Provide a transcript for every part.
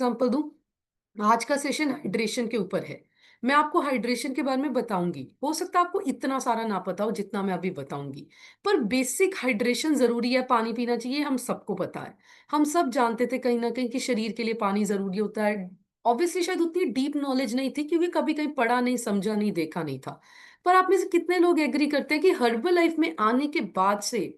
Example दूं। आज का सेशन हाइड्रेशन के ऊपर है। मैं आपको हाइड्रेशन के बारे में बताऊंगी। हो सकता है आपको इतना सारा ना पता हो जितना मैं अभी बताऊंगी। पर बेसिक हाइड्रेशन जरूरी है, पानी पीना चाहिए, हम सबको पता है। हम सब जानते थे कहीं ना कहीं कि शरीर के लिए पानी जरूरी होता है। ऑब्वियसली शायद उतनी डीप नॉलेज नहीं थी क्योंकि कभी कहीं पढ़ा नहीं, समझा नहीं, देखा नहीं था। पर आप में से कितने लोग एग्री करते हैं कि हर्बल लाइफ में आने के बाद से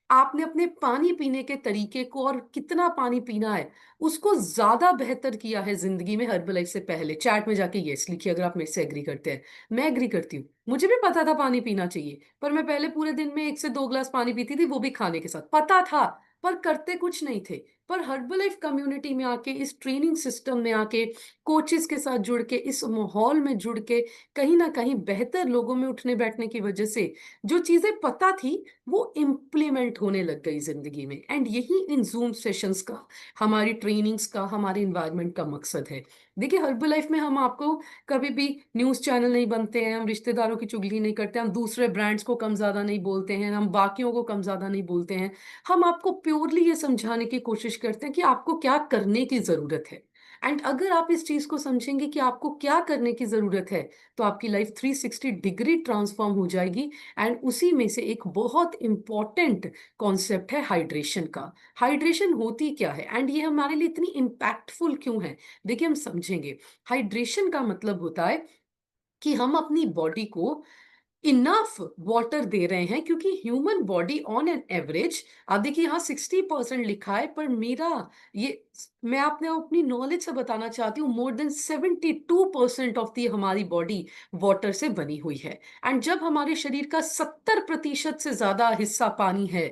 आपने अपने पानी पीने के तरीके को और कितना पानी पीना है उसको ज्यादा बेहतर किया है जिंदगी में हर्बल लाइफ से पहले? चैट में जाके यस लिखिए अगर आप मेरे से एग्री करते हैं। मैं एग्री करती हूँ, मुझे भी पता था पानी पीना चाहिए, पर मैं पहले पूरे दिन में 1 से 2 गिलास पानी पीती थी, वो भी खाने के साथ, पता था पर करते कुछ नहीं थे। पर हर्बल लाइफ कम्युनिटी में आके, इस ट्रेनिंग सिस्टम में आके, कोचेस के साथ जुड़ के, इस माहौल में जुड़ के, कहीं ना कहीं बेहतर लोगों में उठने बैठने की वजह से जो चीजें पता थी वो इम्प्लीमेंट होने लग गई जिंदगी में। एंड यही इन जूम सेशंस का, हमारी ट्रेनिंग्स का, हमारे इन्वायरमेंट का मकसद है। देखिए हर्बल लाइफ में हम आपको कभी भी न्यूज़ चैनल नहीं बनते हैं, हम रिश्तेदारों की चुगली नहीं करते, हम दूसरे ब्रांड्स को कम ज़्यादा नहीं बोलते हैं, हम बाकियों को कम ज़्यादा नहीं बोलते हैं। हम आपको प्योरली ये समझाने की कोशिश करते हैं कि आपको क्या करने की ज़रूरत है। एंड अगर आप इस चीज़ को समझेंगे कि आपको क्या करने की ज़रूरत है, तो आपकी लाइफ 360 डिग्री ट्रांसफॉर्म हो जाएगी। एंड उसी में से एक बहुत इंपॉर्टेंट कॉन्सेप्ट है हाइड्रेशन का। हाइड्रेशन होती क्या है एंड ये हमारे लिए इतनी इम्पैक्टफुल क्यों है? देखिए हम समझेंगे। हाइड्रेशन का मतलब होता है कि हम अपनी बॉडी को इनफ वाटर दे रहे हैं, क्योंकि human body on an average, आप देखिए यहाँ 60% लिखा है, पर मेरा ये, मैं आपने अपनी नॉलेज से बताना चाहती हूँ, मोर देन 72% ऑफ दी हमारी बॉडी वाटर से बनी हुई है। एंड जब हमारे शरीर का 70% से ज्यादा हिस्सा पानी है,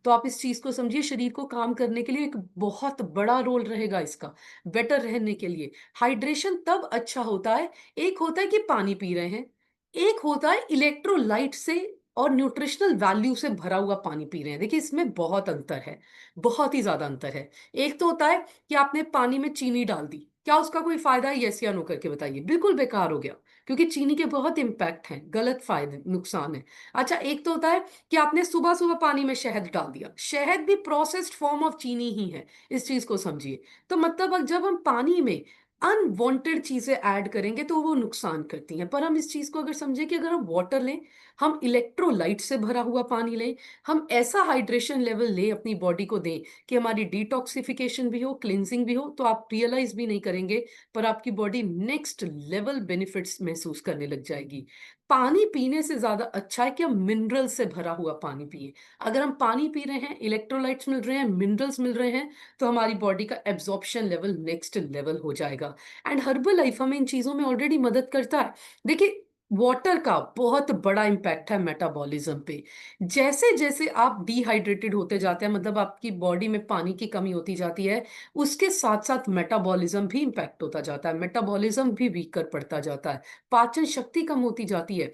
तो आप इस चीज को समझिए, शरीर को काम करने के लिए एक बहुत बड़ा रोल रहेगा इसका, बेटर रहने के लिए। हाइड्रेशन तब अच्छा होता है, एक होता है कि पानी पी रहे हैं, एक होता है इलेक्ट्रोलाइट से और न्यूट्रिशनल वैल्यू से भरा हुआ पानी पी रहे हैं। देखिए इसमें बहुत अंतर है, बहुत ही ज्यादा अंतर है। एक तो होता है कि आपने पानी में चीनी डाल दी, क्या उसका कोई फायदा है? यस या नो करके बताइए। बिल्कुल बेकार हो गया, क्योंकि चीनी के बहुत इंपैक्ट हैं, गलत फायदे नुकसान है। अच्छा, एक तो होता है कि आपने सुबह सुबह पानी में शहद डाल दिया, शहद भी प्रोसेस्ड फॉर्म ऑफ चीनी ही है, इस चीज को समझिए। तो मतलब अब जब हम पानी में अनवांटेड चीजें ऐड करेंगे तो वो नुकसान करती हैं। पर हम इस चीज को अगर समझे कि अगर हम वाटर लें, हम इलेक्ट्रोलाइट से भरा हुआ पानी लें, हम ऐसा हाइड्रेशन लेवल लें, अपनी बॉडी को दें कि हमारी डिटॉक्सिफिकेशन भी हो, क्लिनजिंग भी हो, तो आप रियलाइज भी नहीं करेंगे, पर आपकी बॉडी नेक्स्ट लेवल बेनिफिट्स महसूस करने लग जाएगी। पानी पीने से ज्यादा अच्छा है कि हम मिनरल से भरा हुआ पानी पिए। अगर हम पानी पी रहे हैं, इलेक्ट्रोलाइट्स मिल रहे हैं, मिनरल्स मिल रहे हैं, तो हमारी बॉडी का एब्जॉर्प्शन लेवल नेक्स्ट लेवल हो जाएगा। एंड हर्बल लाइफ हमें इन चीजों में ऑलरेडी मदद करता है। देखिए वाटर का बहुत बड़ा इम्पैक्ट है मेटाबॉलिज्म पे। जैसे जैसे आप डिहाइड्रेटेड होते जाते हैं, मतलब आपकी बॉडी में पानी की कमी होती जाती है, उसके साथ साथ मेटाबॉलिज्म भी इम्पैक्ट होता जाता है, मेटाबॉलिज्म भी वीक कर पड़ता जाता है, पाचन शक्ति कम होती जाती है।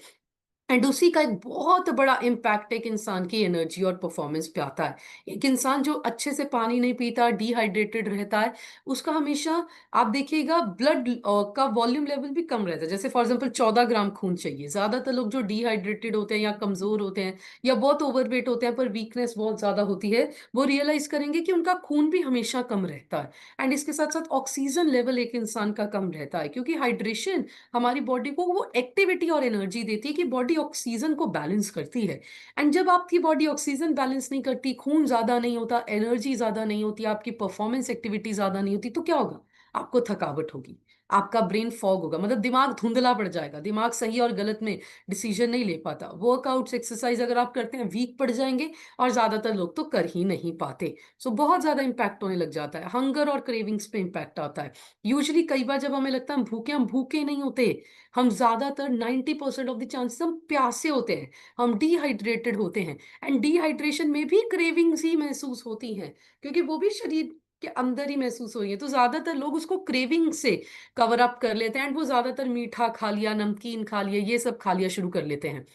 एंड उसी का एक बहुत बड़ा इम्पैक्ट एक इंसान की एनर्जी और परफॉर्मेंस पे आता है। एक इंसान जो अच्छे से पानी नहीं पीता, डिहाइड्रेटेड रहता है, उसका हमेशा, आप देखिएगा, ब्लड का वॉल्यूम लेवल भी कम रहता है। जैसे फॉर एग्जांपल 14 ग्राम खून चाहिए। ज्यादातर लोग जो डिहाइड्रेटेड होते हैं या कमजोर होते हैं या बहुत ओवरवेट होते हैं पर वीकनेस बहुत ज्यादा होती है, वो रियलाइज करेंगे कि उनका खून भी हमेशा कम रहता है। एंड इसके साथ साथ ऑक्सीजन लेवल एक इंसान का कम रहता है, क्योंकि हाइड्रेशन हमारी बॉडी को वो एक्टिविटी और एनर्जी देती है कि बॉडी ऑक्सीजन को बैलेंस करती है। एंड जब आपकी बॉडी ऑक्सीजन बैलेंस नहीं करती, खून ज्यादा नहीं होता, एनर्जी ज्यादा नहीं होती, आपकी परफॉर्मेंस एक्टिविटी ज्यादा नहीं होती, तो क्या होगा? आपको थकावट होगी, आपका ब्रेन फॉग होगा, मतलब दिमाग धुंधला पड़ जाएगा, दिमाग सही और गलत में डिसीजन नहीं ले पाता। वर्कआउट्स, एक्सरसाइज अगर आप करते हैं, वीक पड़ जाएंगे, और ज्यादातर लोग तो कर ही नहीं पाते। सो बहुत ज्यादा इंपैक्ट होने लग जाता है, हंगर और क्रेविंग्स पे इंपैक्ट आता है। यूजली कई बार जब हमें लगता है हम भूखे नहीं होते, हम ज्यादातर 90% ऑफ द चांसेस हम प्यासे होते हैं, हम डिहाइड्रेटेड होते हैं। एंड डिहाइड्रेशन में भी क्रेविंग्स ही महसूस होती हैं, क्योंकि वो भी शरीर के अंदर ही महसूस हो रही है, तो ज्यादातर लोग उसको क्रेविंग से कवर अप कर लेते हैं, एंड वो ज्यादातर मीठा खा लिया, नमकीन खा लिया, ये सब खा लिया शुरू कर लेते हैं।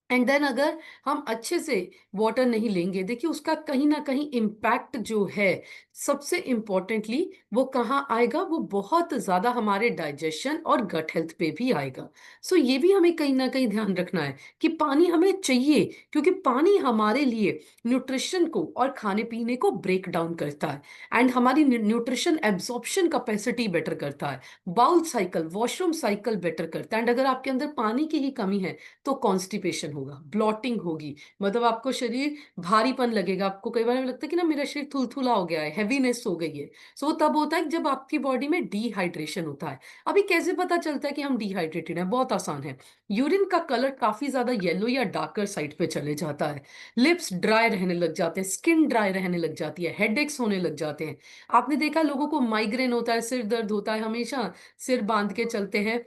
एंड देन अगर हम अच्छे से वाटर नहीं लेंगे, देखिए उसका कहीं ना कहीं इम्पैक्ट जो है, सबसे इम्पोर्टेंटली वो कहाँ आएगा, वो बहुत ज्यादा हमारे डाइजेशन और गट हेल्थ पे भी आएगा। सो ये भी हमें कहीं ना कहीं ध्यान रखना है कि पानी हमें चाहिए, क्योंकि पानी हमारे लिए न्यूट्रिशन को और खाने पीने को ब्रेक डाउन करता है, एंड हमारी न्यूट्रिशन एब्जॉर्प्शन कैपेसिटी बेटर करता है, bowl cycle, washroom cycle better करता है। एंड अगर आपके अंदर पानी की ही कमी है तो कॉन्स्टिपेशन होगा, ब्लॉटिंग होगी, मतलब आपको शरीर भारीपन लगेगा, आपको कई बार लगता है कि ना मेरा शरीर थुलथुला हो गया है, हैवीनेस हो गई है। सो तब होता है जब आपकी बॉडी में डिहाइड्रेशन होता है। अभी कैसे पता चलता है कि हम डिहाइड्रेटेड हैं? बहुत आसान है। यूरिन का कलर काफी ज्यादा येलो या डार्कर साइड पे चले जाता है, लिप्स ड्राई रहने लग जाते हैं, स्किन ड्राई रहने लग जाती है, हेडेक्स होने लग जाते हैं। आपने देखा लोगों को माइग्रेन होता है, सिर दर्द होता है, हमेशा सिर बांध के चलते हैं,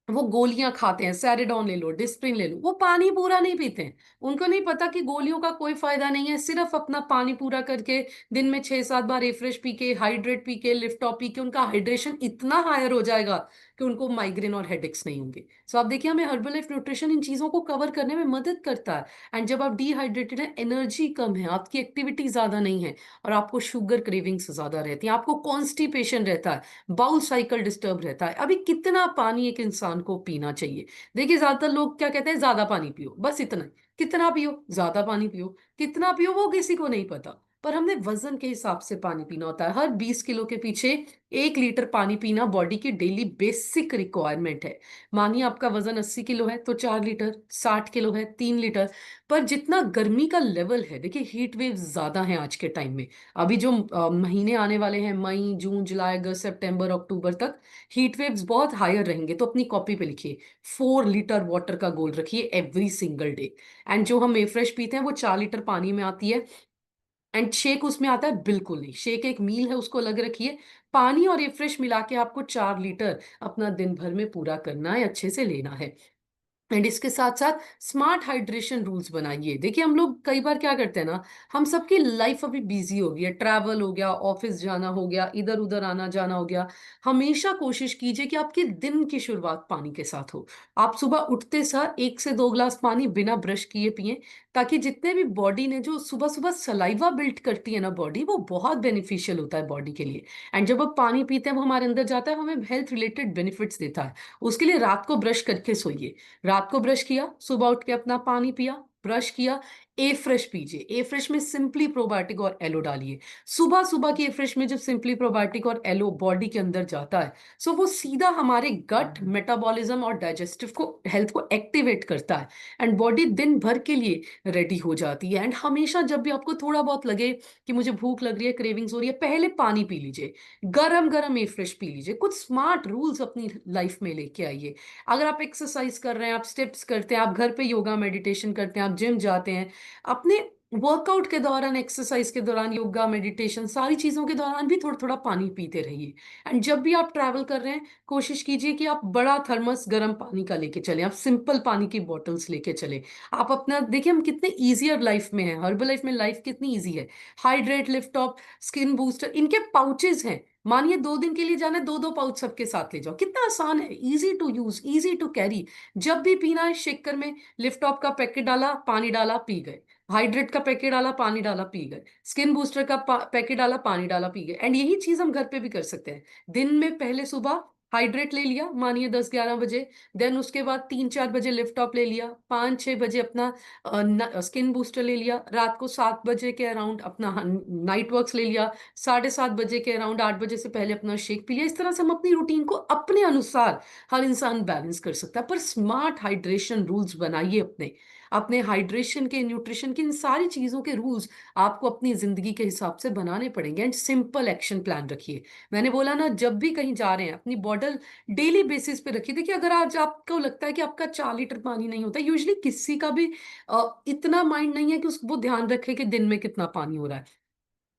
वो गोलियां खाते हैं, सैरिडॉन ले लो, डिस्प्रिन ले लो, वो पानी पूरा नहीं पीते हैं। उनको नहीं पता कि गोलियों का कोई फायदा नहीं है, सिर्फ अपना पानी पूरा करके दिन में 6-7 बार रिफ्रेश पी के, हाइड्रेट पी के, लिफ्ट ऑफ पी के उनका हाइड्रेशन इतना हायर हो जाएगा कि उनको माइग्रेन और हेडेक्स नहीं होंगे। सो आप देखिए, हमें हर्बल लाइफ न्यूट्रिशन इन चीजों को कवर करने में मदद करता है। एंड जब आप डिहाइड्रेटेड हैं, एनर्जी कम है, आपकी एक्टिविटी ज्यादा नहीं है, और आपको शुगर क्रेविंग्स ज्यादा रहती है, आपको कॉन्स्टिपेशन रहता है, बाउल साइकिल डिस्टर्ब रहता है, अभी कितना पानी एक इंसान को पीना चाहिए? देखिए ज्यादातर लोग क्या कहते हैं, ज्यादा पानी पियो, बस इतना ही। कितना पियो? ज्यादा पानी पियो। कितना पियो वो किसी को नहीं पता, पर हमने वजन के हिसाब से पानी पीना होता है। हर 20 किलो के पीछे 1 लीटर पानी पीना बॉडी की डेली बेसिक रिक्वायरमेंट है। मानिए आपका वजन 80 किलो है तो 4 लीटर, 60 किलो है 3 लीटर। पर जितना गर्मी का लेवल है, देखिए हीट वेव ज्यादा है आज के टाइम में। अभी जो महीने आने वाले हैं, मई, जून, जुलाई, अगस्त, सितंबर, अक्टूबर तक हीट वेव्स बहुत हायर रहेंगे, तो अपनी कॉपी पे लिखिए, 4 लीटर वाटर का गोल रखिए एवरी सिंगल डे। एंड जो हम एफ्रेश पीते हैं वो 4 लीटर पानी में आती है। एंड शेक उसमें आता है बिल्कुल नहीं, शेक एक मील है, उसको अलग रखिए। पानी और एफ्रेश मिला के आपको 4 लीटर अपना दिन भर में पूरा करना है, अच्छे से लेना है। एंड इसके साथ साथ स्मार्ट हाइड्रेशन रूल्स बनाइए। देखिए हम लोग कई बार क्या करते हैं ना, हम सबकी लाइफ अभी बिजी हो गई है, ट्रैवल हो गया, ऑफिस जाना हो गया, इधर उधर आना जाना हो गया। हमेशा कोशिश कीजिए कि आपके दिन की शुरुआत पानी के साथ हो। आप सुबह उठते सार 1 से 2 गिलास पानी बिना ब्रश किए पिए, ताकि जितने भी बॉडी ने जो सुबह सुबह सलाइवा बिल्ड करती है ना बॉडी, वो बहुत बेनिफिशियल होता है बॉडी के लिए। एंड जब आप पानी पीते हैं वो हमारे अंदर जाता है, हमें हेल्थ रिलेटेड बेनिफिट्स देता है। उसके लिए रात को ब्रश करके सोइए। रात को ब्रश किया, सुबह उठ के अपना पानी पिया, ब्रश किया, ए फ्रेश पीजिए। ए फ्रेश में सिंपली प्रोबायोटिक और एलो डालिए। सुबह सुबह की ए फ्रेश में जब सिंपली प्रोबायोटिक और एलो बॉडी के अंदर जाता है, सो वो सीधा हमारे गट मेटाबॉलिज्म और डाइजेस्टिव को, हेल्थ को एक्टिवेट करता है। एंड बॉडी दिन भर के लिए रेडी हो जाती है। एंड हमेशा जब भी आपको थोड़ा बहुत लगे कि मुझे भूख लग रही है, क्रेविंग्स हो रही है, पहले पानी पी लीजिए, गरम गरम ए फ्रेश पी लीजिए। कुछ स्मार्ट रूल्स अपनी लाइफ में लेके आइए। अगर आप एक्सरसाइज कर रहे हैं, आप स्टेप्स करते हैं, आप घर पे योगा मेडिटेशन करते हैं, आप जिम जाते हैं, अपने वर्कआउट के दौरान, एक्सरसाइज के दौरान, योगा मेडिटेशन सारी चीजों के दौरान भी थोड़ा थोड़ा पानी पीते रहिए। एंड जब भी आप ट्रैवल कर रहे हैं, कोशिश कीजिए कि आप बड़ा थर्मस गर्म पानी का लेके चलें, आप सिंपल पानी की बॉटल्स लेके चलें। आप अपना देखिए हम कितने ईजियर लाइफ में हैं, हर्बल लाइफ में लाइफ कितनी ईजी है। Hydrate, lift up, skin booster, इनके पाउचेज हैं। मानिए 2 दिन के लिए जाना है, 2-2 पाउच सबके साथ ले जाओ, कितना आसान है, easy to use, easy to carry. जब भी पीना है शेकर में, लिफ्ट ऑफ का पैकेट डाला, पानी डाला, पी गए। हाइड्रेट का पैकेट डाला, पानी डाला, पी गए। स्किन बूस्टर का पैकेट डाला, पानी डाला, पी गए। एंड यही चीज हम घर पे भी कर सकते हैं। दिन में पहले सुबह हाइड्रेट ले लिया, मानिए 10-11 बजे। देन उसके बाद 3-4 बजे लिफ्ट ऑफ ले लिया, 5-6 बजे अपना स्किन बूस्टर ले लिया, रात को 7 बजे के अराउंड अपना नाइट वर्क्स ले लिया, 7:30 बजे के अराउंड, 8 बजे से पहले अपना शेक पी लिया। इस तरह से हम अपनी रूटीन को अपने अनुसार हर इंसान बैलेंस कर सकता है। पर स्मार्ट हाइड्रेशन रूल्स बनाइए अपने, अपने हाइड्रेशन के, न्यूट्रिशन के, इन सारी चीजों के रूल्स आपको अपनी जिंदगी के हिसाब से बनाने पड़ेंगे। एंड सिंपल एक्शन प्लान रखिए। मैंने बोला ना, जब भी कहीं जा रहे हैं अपनी बॉटल डेली बेसिस पे रखिए। देखिए अगर आज आपको लगता है कि आपका 4 लीटर पानी नहीं होता, यूजली किसी का भी इतना माइंड नहीं है कि वो ध्यान रखे कि दिन में कितना पानी हो रहा है।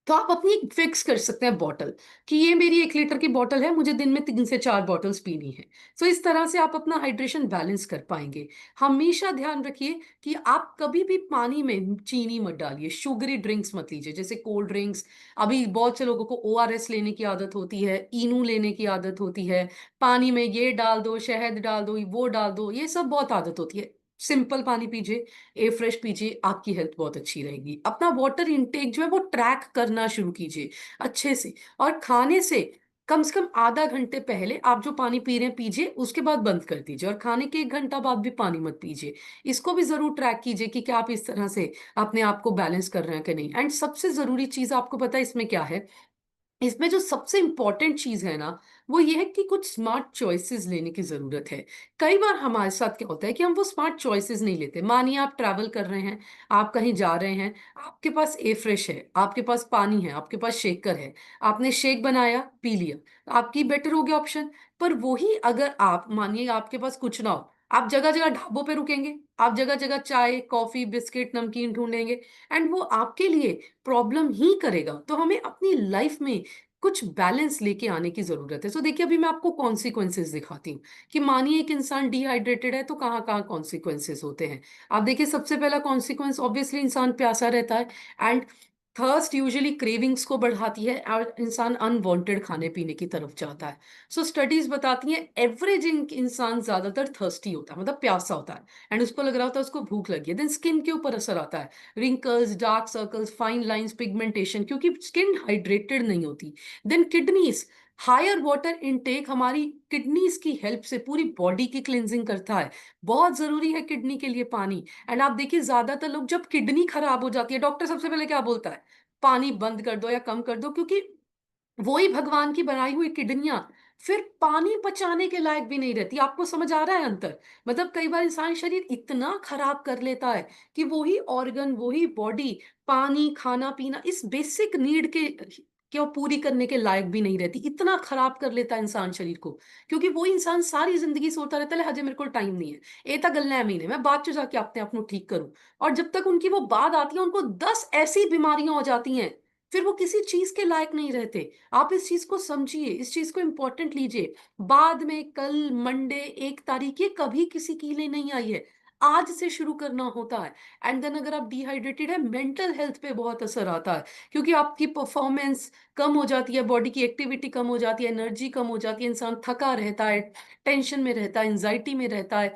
तो आप अपनी एक फिक्स कर सकते हैं बॉटल, कि ये मेरी 1 लीटर की बॉटल है, मुझे दिन में 3 से 4 बॉटल्स पीनी है। तो इस तरह से आप अपना हाइड्रेशन बैलेंस कर पाएंगे। हमेशा ध्यान रखिए कि आप कभी भी पानी में चीनी मत डालिए, शुगरी ड्रिंक्स मत लीजिए, जैसे कोल्ड ड्रिंक्स। अभी बहुत से लोगों को ओआरएस लेने की आदत होती है, इनू लेने की आदत होती है, पानी में ये डाल दो, शहद डाल दो, वो डाल दो, ये सब बहुत आदत होती है। सिंपल पानी पीजिए, ए फ्रेश पीजिए, आपकी हेल्थ बहुत अच्छी रहेगी। अपना वाटर इंटेक जो है वो ट्रैक करना शुरू कीजिए अच्छे से। और खाने से कम आधा घंटे पहले आप जो पानी पी रहे हैं पीजिए, उसके बाद बंद कर दीजिए, और खाने के 1 घंटा बाद भी पानी मत पीजिए। इसको भी जरूर ट्रैक कीजिए कि क्या आप इस तरह से अपने आप को बैलेंस कर रहे हैं कि नहीं। एंड सबसे जरूरी चीज आपको पता है इसमें क्या है? इसमें जो सबसे इंपॉर्टेंट चीज है ना, वो ये है कि कुछ स्मार्ट चॉइसेस लेने की जरूरत है। कई बार हमारे साथ क्या होता है कि हम वो स्मार्ट चॉइसेस नहीं लेते। मानिए आप ट्रैवल कर रहे हैं, आप कहीं जा रहे हैं, आपके पास ए फ्रेश है, आपके पास पानी है, आपके पास शेकर है, आपने शेक बनाया पी लिया, आपकी बेटर हो गया ऑप्शन। पर वही अगर आप मानिए आपके पास कुछ ना हो, आप जगह जगह ढाबों पे रुकेंगे, आप जगह जगह चाय कॉफी बिस्किट नमकीन ढूंढेंगे, एंड वो आपके लिए प्रॉब्लम ही करेगा। तो हमें अपनी लाइफ में कुछ बैलेंस लेके आने की जरूरत है। सो देखिए अभी मैं आपको कॉन्सिक्वेंसेस दिखाती हूँ कि मानिए एक इंसान डिहाइड्रेटेड है तो कहाँ कहाँ कॉन्सिक्वेंसेस होते हैं। आप देखिए सबसे पहला कॉन्सिक्वेंस, ऑब्वियसली इंसान प्यासा रहता है, एंड थर्स्ट यूजुअली क्रेविंग्स को बढ़ाती है और इंसान अनवांटेड खाने पीने की तरफ जाता है। सो स्टडीज बताती हैं एवरेजिंग इंसान ज्यादातर थर्स्टी होता है, मतलब प्यासा होता है, एंड उसको लग रहा होता है उसको भूख लगी है। देन स्किन के ऊपर असर आता है, wrinkles dark circles fine lines pigmentation, क्योंकि स्किन हाइड्रेटेड नहीं होती। Then kidneys, higher water intake हमारी किडनीज की हेल्प से पूरी बॉडी की क्लिनजिंग करता है। बहुत जरूरी है किडनी के लिए पानी। एंड आप देखिए ज्यादातर लोग जब किडनी खराब हो जाती है, डॉक्टर सबसे पहले क्या बोलता है? पानी बंद कर दो या कम कर दो, क्योंकि वही भगवान की बनाई हुई किडनियां फिर पानी पचाने के लायक भी नहीं रहती। आपको समझ आ रहा है अंतर? मतलब कई बार इंसान शरीर इतना खराब कर लेता है कि वही ऑर्गन वही बॉडी पानी खाना पीना इस बेसिक नीड के क्यों पूरी करने के लायक भी नहीं रहती। इतना खराब कर लेता है इंसान शरीर को, क्योंकि वो इंसान सारी जिंदगी सोचता रहता है हजे मेरे को टाइम नहीं है, ए तक गलना है महीने मैं बाद च जाके अपने आप को ठीक करूं। और जब तक उनकी वो बात आती है उनको 10 ऐसी बीमारियां हो जाती हैं, फिर वो किसी चीज के लायक नहीं रहते। आप इस चीज को समझिए, इस चीज को इंपॉर्टेंट लीजिए। बाद में कल मंडे 1 तारीख ये कभी किसी के लिए नहीं आई है, आज से शुरू करना होता है। एंड देन अगर आप डिहाइड्रेटेड है, मेंटल हेल्थ पे बहुत असर आता है, क्योंकि आपकी परफॉर्मेंस कम हो जाती है, बॉडी की एक्टिविटी कम हो जाती है, एनर्जी कम हो जाती है, इंसान थका रहता है, टेंशन में रहता है, एंजाइटी में रहता है,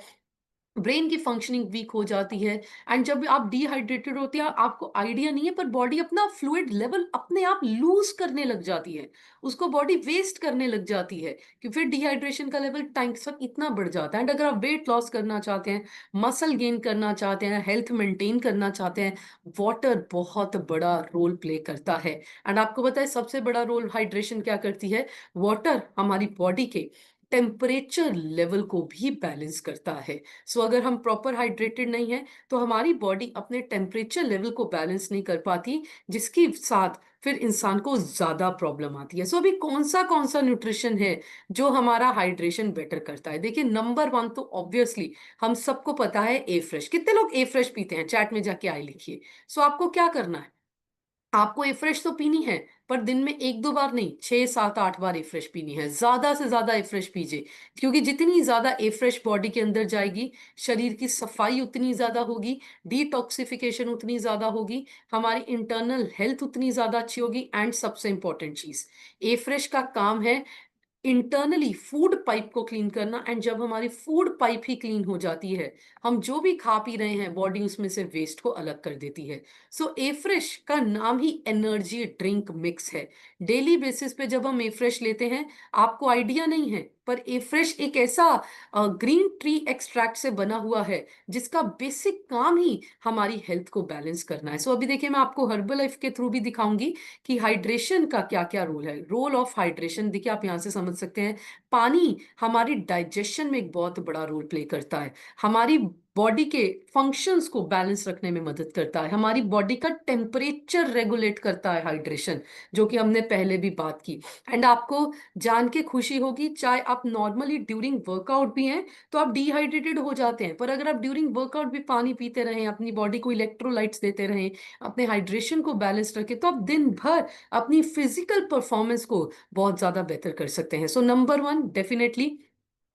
ब्रेन की फंक्शनिंग वीक हो जाती है। एंड जब आप डिहाइड्रेटेड होते हैं आपको आइडिया नहीं है, पर बॉडी अपना फ्लूइड लेवल अपने आप लूज करने लग जाती है, उसको बॉडी वेस्ट करने लग जाती है, कि फिर डिहाइड्रेशन का लेवल टाइम के साथ इतना बढ़ जाता है। एंड अगर आप वेट लॉस करना चाहते हैं, मसल गेन करना चाहते हैं, हेल्थ मेंटेन करना चाहते हैं, वाटर बहुत बड़ा रोल प्ले करता है। एंड आपको पता है सबसे बड़ा रोल हाइड्रेशन क्या करती है? वाटर हमारी बॉडी के टेम्परेचर लेवल को भी बैलेंस करता है। सो अगर हम प्रॉपर हाइड्रेटेड नहीं है तो हमारी बॉडी अपने टेम्परेचर लेवल को बैलेंस नहीं कर पाती, जिसके साथ फिर इंसान को ज्यादा प्रॉब्लम आती है। सो अभी कौन सा न्यूट्रिशन है जो हमारा हाइड्रेशन बेटर करता है? देखिए नंबर वन तो ऑब्वियसली हम सबको पता है ए फ्रेश। कितने लोग ए फ्रेश पीते हैं? चैट में जाके आई लिखिए। सो आपको क्या करना है? आपको ए फ्रेश तो पीनी है, पर दिन में 1 2 बार नहीं, 6 7 8 बार ए फ्रेश पीनी है। ज्यादा से ज्यादा ए फ्रेश पीजिए, क्योंकि जितनी ज्यादा ए फ्रेश बॉडी के अंदर जाएगी, शरीर की सफाई उतनी ज्यादा होगी, डिटॉक्सिफिकेशन उतनी ज्यादा होगी, हमारी इंटरनल हेल्थ उतनी ज्यादा अच्छी होगी। एंड सबसे इंपॉर्टेंट चीज, ए फ्रेश का काम है इंटरनली फूड पाइप को क्लीन करना। एंड जब हमारी फूड पाइप ही क्लीन हो जाती है, हम जो भी खा पी रहे हैं बॉडी उसमें से वेस्ट को अलग कर देती है। सो ए फ्रेश का नाम ही एनर्जी ड्रिंक मिक्स है। डेली बेसिस पे जब हम ए फ्रेश लेते हैं, आपको आइडिया नहीं है, पर ए फ्रेश एक ऐसा ग्रीन ट्री एक्सट्रैक्ट से बना हुआ है जिसका बेसिक काम ही हमारी हेल्थ को बैलेंस करना है। सो अभी देखिए मैं आपको हर्बल लाइफ के थ्रू भी दिखाऊंगी कि हाइड्रेशन का क्या क्या रोल है। रोल ऑफ हाइड्रेशन देखिए आप यहाँ से समझ सकते हैं। पानी हमारी डाइजेशन में एक बहुत बड़ा रोल प्ले करता है, हमारी बॉडी के फंक्शंस को बैलेंस रखने में मदद करता है, हमारी बॉडी का टेम्परेचर रेगुलेट करता है हाइड्रेशन, जो कि हमने पहले भी बात की। एंड आपको जान के खुशी होगी, चाहे आप नॉर्मली ड्यूरिंग वर्कआउट भी हैं तो आप डिहाइड्रेटेड हो जाते हैं, पर अगर आप ड्यूरिंग वर्कआउट भी पानी पीते रहें, अपनी बॉडी को इलेक्ट्रोलाइट्स देते रहें, अपने हाइड्रेशन को बैलेंस रखें, तो आप दिन भर अपनी फिजिकल परफॉर्मेंस को बहुत ज्यादा बेहतर कर सकते हैं। सो नंबर वन डेफिनेटली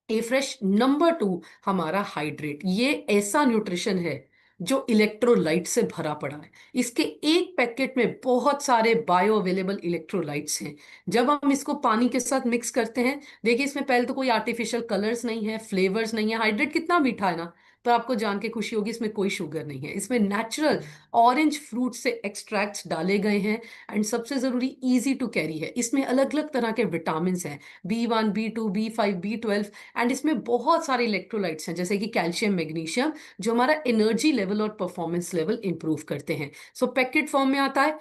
ए फ्रेश। नंबर टू हमारा हाइड्रेट। ये ऐसा न्यूट्रिशन है जो इलेक्ट्रोलाइट से भरा पड़ा है। इसके एक पैकेट में बहुत सारे बायो अवेलेबल इलेक्ट्रोलाइट्स हैं। जब हम इसको पानी के साथ मिक्स करते हैं, देखिए इसमें पहले तो कोई आर्टिफिशियल कलर्स नहीं है, फ्लेवर्स नहीं है, हाइड्रेट कितना मीठा है ना, पर आपको जान के खुशी होगी इसमें कोई शुगर नहीं है, इसमें नेचुरल ऑरेंज फ्रूट से एक्सट्रैक्ट्स डाले गए हैं। एंड सबसे जरूरी इजी टू कैरी है, इसमें अलग अलग तरह के विटामिन हैं, B1 B2 B5 B12। And इसमें बहुत सारे इलेक्ट्रोलाइट्स हैं जैसे कि कैल्शियम मैग्नीशियम, जो हमारा एनर्जी लेवल और परफॉर्मेंस लेवल इंप्रूव करते हैं। सो पैकेट फॉर्म में आता है।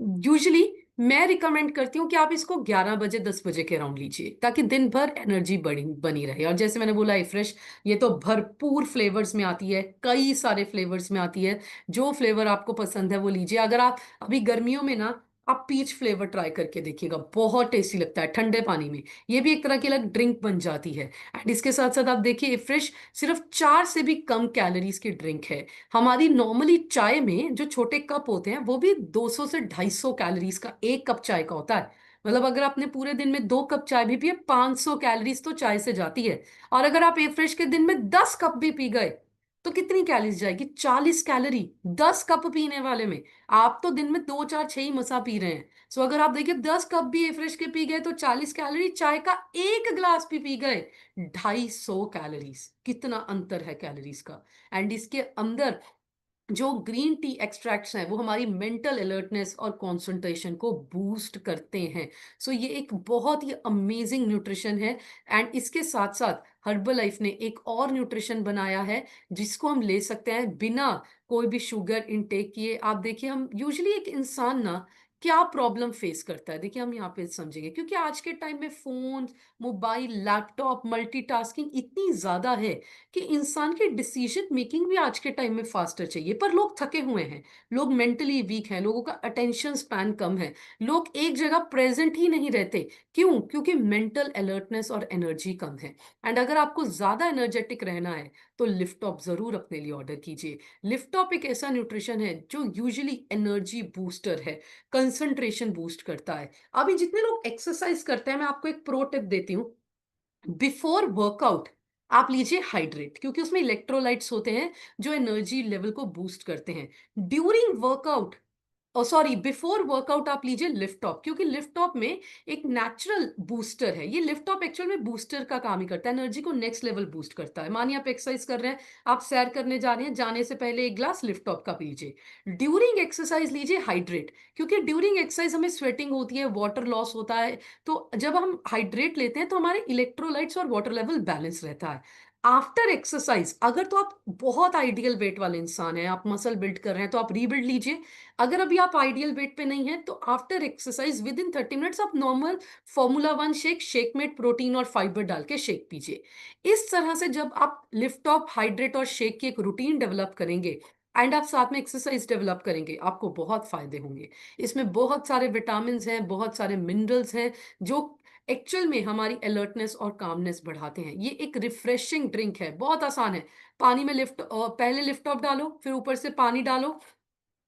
यूजली मैं रिकमेंड करती हूँ कि आप इसको 11 बजे 10 बजे के अराउंड लीजिए, ताकि दिन भर एनर्जी बड़ी बनी रहे। और जैसे मैंने बोला, फ्रेश ये तो भरपूर फ्लेवर्स में आती है, कई सारे फ्लेवर्स में आती है। जो फ्लेवर आपको पसंद है वो लीजिए। अगर आप अभी गर्मियों में ना, आप पीच फ्लेवर ट्राई करके देखिएगा, बहुत टेस्टी लगता है ठंडे पानी में। ये भी एक तरह की अलग ड्रिंक बन जाती है। एंड इसके साथ साथ आप देखिए, फ्रेश सिर्फ 4 से भी कम कैलोरीज की ड्रिंक है। हमारी नॉर्मली चाय में जो छोटे कप होते हैं वो भी 200 से 250 कैलोरीज का एक कप चाय का होता है। मतलब अगर आपने पूरे दिन में 2 कप चाय भी पिए, 500 कैलोरीज तो चाय से जाती है। और अगर आप ए फ्रेश के दिन में 10 कप भी पी गए तो कितनी कैलोरीज जाएगी? 40 कैलोरी 10 कप पीने वाले में। आप तो दिन में 2 4 6 ही मसा पी रहे हैं। सो अगर आप देखिए 10 कप भी ए फ्रेश के पी गए तो 40 कैलोरी, चाय का एक ग्लास भी पी गए 250 कैलोरीज। कितना अंतर है कैलोरीज का। एंड इसके अंदर जो ग्रीन टी एक्सट्रैक्ट्स हैं वो हमारी मेंटल अलर्टनेस और कंसंट्रेशन को बूस्ट करते हैं। सो ये एक बहुत ही अमेजिंग न्यूट्रिशन है। एंड इसके साथ साथ हर्बल लाइफ ने एक और न्यूट्रिशन बनाया है जिसको हम ले सकते हैं बिना कोई भी शुगर इनटेक किए। आप देखिए, हम यूजुअली एक इंसान ना क्या प्रॉब्लम फेस करता है, देखिए हम यहाँ पे समझेंगे, क्योंकि आज के टाइम में फोन, मोबाइल, लैपटॉप, मल्टीटास्किंग इतनी ज्यादा है कि इंसान की डिसीजन मेकिंग भी आज के टाइम में फास्टर चाहिए। पर लोग थके हुए हैं, लोग मेंटली वीक हैं, लोगों का अटेंशन स्पैन कम है, लोग एक जगह प्रेजेंट ही नहीं रहते। क्यों? क्योंकि मेंटल अलर्टनेस और एनर्जी कम है। एंड अगर आपको ज्यादा एनर्जेटिक रहना है तो लिफ्टॉप जरूर अपने लिए ऑर्डर कीजिए। लिफ्टॉप एक ऐसा न्यूट्रिशन है जो यूजुअली एनर्जी बूस्टर है, कंसंट्रेशन बूस्ट करता है। अभी जितने लोग एक्सरसाइज करते हैं, मैं आपको एक प्रो टिप देती हूँ। बिफोर वर्कआउट आप लीजिए हाइड्रेट, क्योंकि उसमें इलेक्ट्रोलाइट्स होते हैं जो एनर्जी लेवल को बूस्ट करते हैं। ड्यूरिंग वर्कआउट, ओ सॉरी, बिफोर वर्कआउट आप लीजिए लिफ्ट ऑफ, क्योंकि लिफ्ट ऑफ में एक नेचुरल बूस्टर है। ये लिफ्ट ऑफ एक्चुअल में बूस्टर का काम ही करता है, एनर्जी को नेक्स्ट लेवल बूस्ट करता है। मानिए आप एक्सरसाइज कर रहे हैं, आप सैर करने जा रहे हैं, जाने से पहले एक ग्लास लिफ्ट ऑफ का पीजिए। ड्यूरिंग एक्सरसाइज लीजिए हाइड्रेट, क्योंकि ड्यूरिंग एक्सरसाइज हमें स्वेटिंग होती है, वाटर लॉस होता है। तो जब हम हाइड्रेट लेते हैं तो हमारे इलेक्ट्रोलाइट्स और वाटर लेवल बैलेंस रहता है। आफ्टर एक्सरसाइज, अगर तो आप बहुत आइडियल वेट वाले इंसान हैं, आप मसल बिल्ड कर रहे हैं, तो आप रीबिल्ड लीजिए। अगर अभी आप आइडियल वेट पे नहीं है तो after exercise with in 30 minutes आप नॉर्मल Formula 1 शेक, शेक में प्रोटीन और फाइबर डाल के शेक पीजिए। इस तरह से जब आप लिफ्ट ऑफ, हाइड्रेट और शेक की एक रूटीन डेवलप करेंगे एंड आप साथ में एक्सरसाइज डेवलप करेंगे, आपको बहुत फायदे होंगे। इसमें बहुत सारे विटामिन हैं, बहुत सारे मिनरल्स हैं जो एक्चुअल में हमारी अलर्टनेस और कामनेस बढ़ाते हैं। ये एक रिफ्रेशिंग ड्रिंक है, बहुत आसान है। पानी में लिफ्ट, पहले लिफ्ट ऑफ डालो, फिर ऊपर से पानी डालो,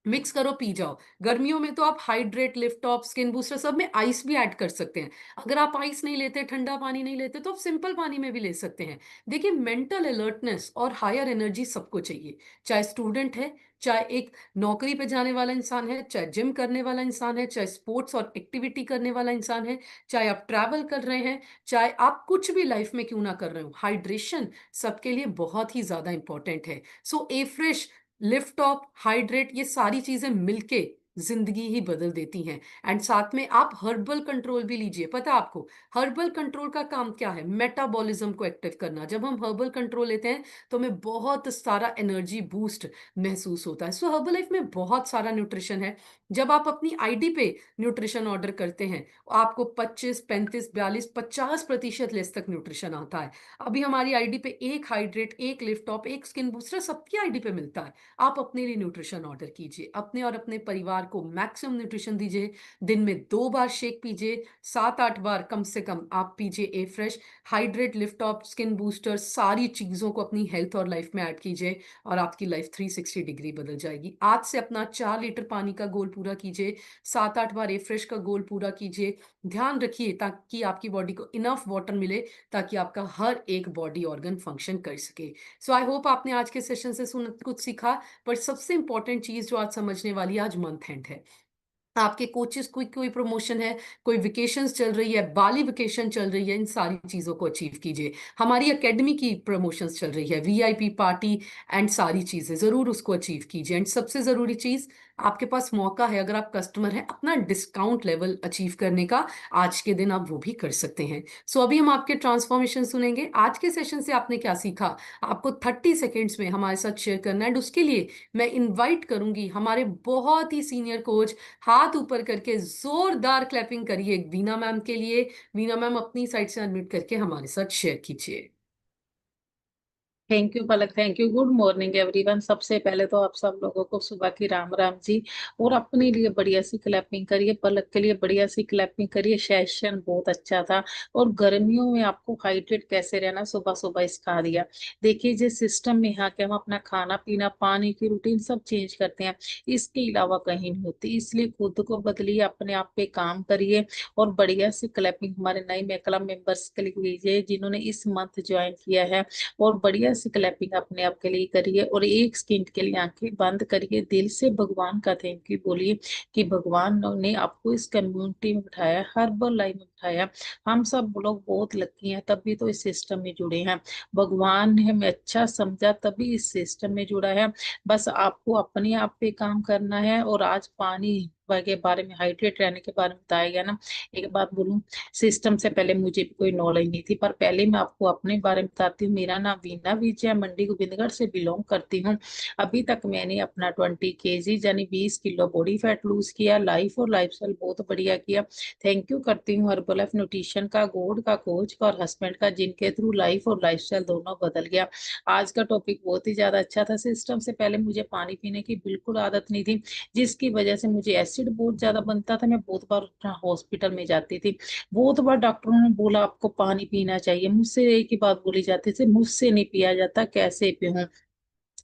मिक्स करो, पी जाओ। गर्मियों में तो आप hydrate, lift off, skin booster सब में आइस भी ऐड कर सकते हैं। अगर आप आइस नहीं लेते, ठंडा पानी नहीं लेते, तो आप सिंपल पानी में भी ले सकते हैं। देखिए, मेंटल अलर्टनेस और हायर एनर्जी सबको चाहिए, चाहे स्टूडेंट है, चाहे एक नौकरी पे जाने वाला इंसान है, चाहे जिम करने वाला इंसान है, चाहे स्पोर्ट्स और एक्टिविटी करने वाला इंसान है, चाहे आप ट्रैवल कर रहे हैं, चाहे आप कुछ भी लाइफ में क्यों ना कर रहे हो, हाइड्रेशन सबके लिए बहुत ही ज्यादा इंपॉर्टेंट है। सो ए फ्रेश, लिफ्ट ऑफ, हाइड्रेट, ये सारी चीजें मिलके जिंदगी ही बदल देती हैं। एंड साथ में आप हर्बल कंट्रोल भी लीजिए। पता है आपको हर्बल कंट्रोल का काम क्या है? मेटाबॉलिज्म को एक्टिव करना। जब हम हर्बल कंट्रोल लेते हैं तो हमें बहुत सारा एनर्जी बूस्ट महसूस होता है। सो हर्बल लाइफ में बहुत सारा न्यूट्रिशन है। जब आप अपनी आईडी पे न्यूट्रिशन ऑर्डर करते हैं, आपको 25 35 42 50% लेस तक न्यूट्रिशन आता है। अभी हमारी आईडी पे एक हाइड्रेट, एक लिफ्ट ऑफ, एक स्किन बूस्टर सबकी आईडी पे मिलता है। आप अपने लिए न्यूट्रिशन ऑर्डर कीजिए, अपने और अपने परिवार को मैक्सिमम न्यूट्रिशन दीजिए। दिन में 2 बार शेक पीजिए, 7 8 बार कम से कम आप पीजिए a fresh, hydrate, lift off, skin booster, सारी चीजों को अपनी हेल्थ और लाइफ में ऐड कीजिए और आपकी लाइफ 360 डिग्री बदल जाएगी। आज से अपना 4 लीटर पानी का गोल पूरा कीजिए, 7 8 बार ए फ्रेश का गोल पूरा कीजिए। ध्यान रखिए ताकि आपकी बॉडी को इनफ वाटर मिले, ताकि आपका हर एक बॉडी ऑर्गन फंक्शन कर सके। सो आई होप आपने आज के सेशन से सुन कुछ सीखा। पर सबसे इंपॉर्टेंट चीज जो आज समझने वाली है, आज मंथ एंड है। आपके कोचेस कोई कोई प्रमोशन है, कोई वेकेशंस चल रही है, बाली वेकेशन चल रही है, इन सारी चीजों को अचीव कीजिए। हमारी एकेडमी की प्रमोशंस चल रही है, वीआईपी पार्टी एंड सारी चीजें जरूर उसको अचीव कीजिए। एंड सबसे जरूरी चीज, आपके पास मौका है, अगर आप कस्टमर हैं, अपना डिस्काउंट लेवल अचीव करने का, आज के दिन आप वो भी कर सकते हैं। सो अभी हम आपके ट्रांसफॉर्मेशन सुनेंगे। आज के सेशन से आपने क्या सीखा, आपको 30 सेकेंड्स में हमारे साथ शेयर करना है। एंड उसके लिए मैं इनवाइट करूंगी हमारे बहुत ही सीनियर कोच, हाथ ऊपर करके जोरदार क्लैपिंग करिए वीना मैम के लिए। वीना मैम अपनी साइड से अनम्यूट करके हमारे साथ शेयर कीजिए। Thank you Palak, thank you. Good morning everyone. सबसे पहले तो आप सब लोगों को सुबह की राम राम जी। और अपने लिए बढ़िया सी क्लैपिंग करिए, पलक के लिए बढ़िया सी क्लैपिंग करिए। सेशन बहुत अच्छा था। और गर्मियों में आपको हाइड्रेट कैसे रहना, सुबह सुबह सिखा दिया। देखिए, जिस सिस्टम में यहाँ के हम अपना खाना पीना, पानी की रूटीन सब चेंज करते हैं, इसके अलावा कहीं नहीं होती। इसलिए खुद को बदलिए, अपने आप पे काम करिए। और बढ़िया सी क्लैपिंग हमारे नए में क्लब मेंबर्स के लिए कीजिए जिन्होंने इस मंथ ज्वाइन किया है। और बढ़िया सी क्लैपिंग अपने आप के लिए करिए। और एक सेकंड के लिए आंखें बंद करिए, दिल से भगवान का थैंक यू बोलिए कि भगवान ने आपको इस कम्युनिटी में बिठाया, हर्बल लाइफ में बिठाया। हम सब लोग बहुत लकी हैं, तभी तो इस सिस्टम में जुड़े हैं। भगवान ने हमें अच्छा समझा तभी इस सिस्टम में जुड़ा है। बस आपको अपने आप पे काम करना है। और आज पानी के बारे में, हाइड्रेट रहने के बारे में बताया गया ना। एक बात बोलूं, सिस्टम से पहले मुझे भी कोई नॉलेज नहीं थी, पर पहले मैं आपको अपने बारे में बताती हूँ। मेरा नाम वीना विजय है, मंडी गोविंदगढ़ से बिलोंग करती हूँ। अभी तक मैंने अपना 20 kg यानी 20 किलो बॉडी फैट लूज किया। लाइफ और लाइफस्टाइल बहुत बढ़िया किया। थैंक यू करती हूँ हर्बलाइफ न्यूट्रिशन का, गॉड का, कोच का और हस्बैंड का, जिनके थ्रू लाइफ और लाइफस्टाइल दोनों बदल गया। आज का टॉपिक बहुत ही ज्यादा अच्छा था। सिस्टम से पहले मुझे पानी पीने की बिल्कुल आदत नहीं थी, जिसकी वजह से मुझे एसिड बहुत ज्यादा बनता था। मैं बहुत बार हॉस्पिटल में जाती थी। बहुत बार डॉक्टरों ने बोला आपको पानी पीना चाहिए। मुझसे एक ही बात बोली जाती थी, मुझसे नहीं पिया जाता, कैसे पीऊं।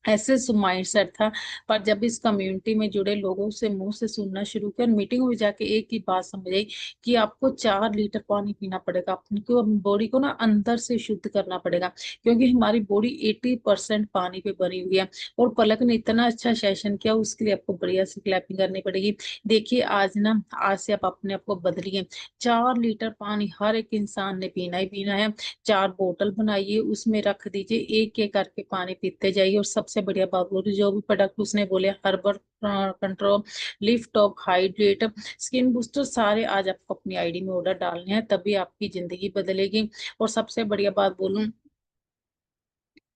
ऐसे माइंड सेट था। पर जब इस कम्युनिटी में जुड़े लोगों से मुंह से सुनना शुरू किया, मीटिंग में जाके एक ही बात समझ आई कि आपको 4 लीटर पानी पीना पड़ेगा। अपनी बॉडी को ना अंदर से शुद्ध करना पड़ेगा, क्योंकि हमारी बॉडी 80% पानी पे बनी हुई है। और पलक ने इतना अच्छा सेशन किया, उसके लिए आपको बढ़िया सी क्लैपिंग करनी पड़ेगी। देखिए आज ना, आज से आप अपने आप को बदलिए। 4 लीटर पानी हर एक इंसान ने पीना ही पीना है। 4 बोतल बनाइए, उसमें रख दीजिए, एक एक करके पानी पीते जाइए। और सबसे बढ़िया बात बोली, जो भी प्रोडक्ट उसने बोले, herbal control, lift off, hydrate, skin booster, सारे आज आपको अपनी आईडी में ऑर्डर डालने हैं, तभी आपकी जिंदगी बदलेगी। और सबसे बढ़िया बात बोलूं,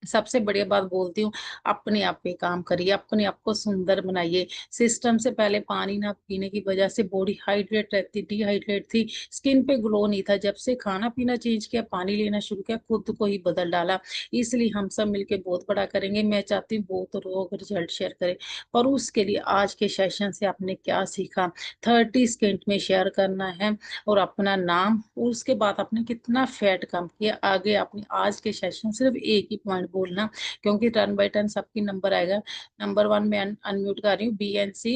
सबसे बढ़िया बात बोलती हूँ, अपने आप पे काम करिए, अपने आप को सुंदर बनाइए। सिस्टम से पहले पानी ना पीने की वजह से बॉडी हाइड्रेट रहती, डिहाइड्रेट थी, स्किन पे ग्लो नहीं था। जब से खाना पीना चेंज किया, पानी लेना शुरू किया, खुद को ही बदल डाला। इसलिए हम सब मिलके बहुत बड़ा करेंगे। मैं चाहती हूँ बहुत लोग रिजल्ट शेयर करें। और उसके लिए आज के सेशन से आपने क्या सीखा, 30 सेकेंड में शेयर करना है। और अपना नाम, और उसके बाद आपने कितना फैट कम किया। आगे आपने आज के सेशन सिर्फ एक ही पॉइंट बोलना, क्योंकि टर्न बाय टर्न सबकी नंबर आएगा। नंबर 1 में अनम्यूट कर रही हूँ, BNC